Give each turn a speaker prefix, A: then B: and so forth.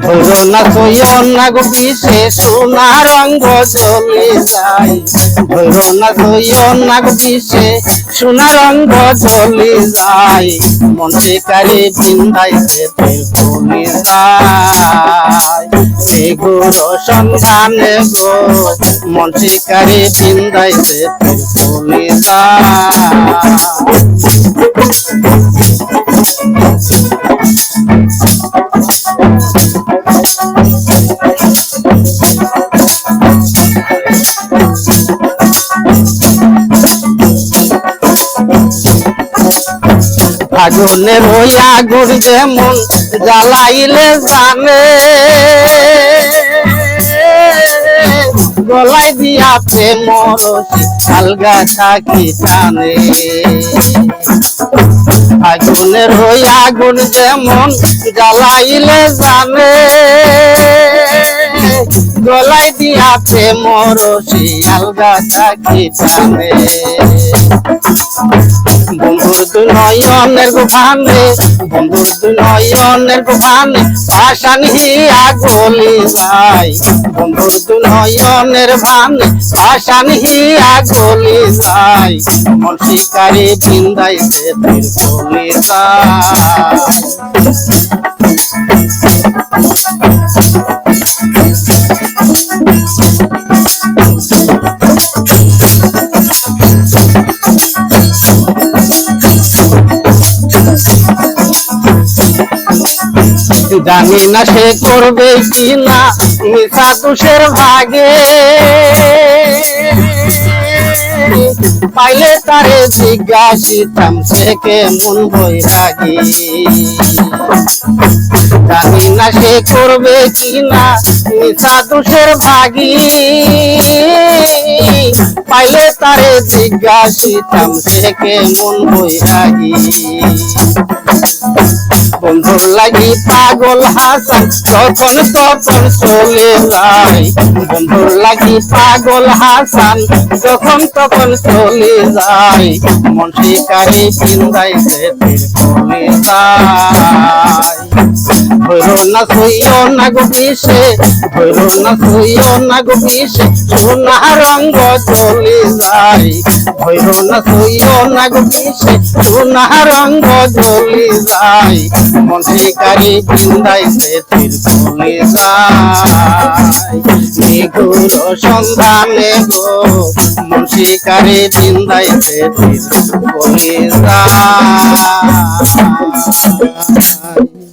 A: ধরো না সইও না গো বিষে সোনা রঙ্গ জ্বলে যায়। ধরো না সইও না গো বিষে সোনা রঙ্গ জ্বলে যায়। মন শিকারে বিন্দাইছে ভুলে যায়। এগুর সন্ধানে গো মন শিকারে বিন্দাইছে ভুলে যায়। আগুনের ওই আগুন যেমন জ্বালাইলে জানে, গলায় দিয়া প্রেম রশি আলগা থাকি টানে। আগুনের ওই আগুন যেমন জ্বালাইলে জানে, গলায় দিয়া প্রেম রশি আলগা থাকি টানে। বন্ধুর দু নয়নের গোভানে, বন্ধুর দু নয়নের গোভানে ভাসান হিয়া গলি যায়। বন্ধুর দু নয়নের ভানে ভাসান হিয়া গলি যায়। মন শিকারে বিন্দাইছে গলি যায়। জানি না সে করবে কিনা মিশা তুষের ভাগে, পাইলে তারে জিজ্ঞাসিতাম সে কেমন বৈরাগী। জানি না সে করবে কিনা মিশা তুষের ভাগী, পাইলে তারে জিজ্ঞাসিতাম সে কেমন বৈরাগী। বন্ধুর লাগি পাগল হাসান যখন তখন চলে যায়। বন্ধুর লাগি পাগল হাসান যখন তখন চলে যায়। মন শিকারে বিন্দাইছে চলে যায়। ধরো না সইও না গো বিষে, ধরো না সইও না গো বিষে সোনা রঙ্গ চলে যায়। ধরো না সইও না গো বিষে সোনা রঙ্গ চলে যায়। মন শিকারে বিন্দাইছে চলে যায়। নিগুর সন্ধানে গো মন শিকারে বিন্দাইছে চলে যায়।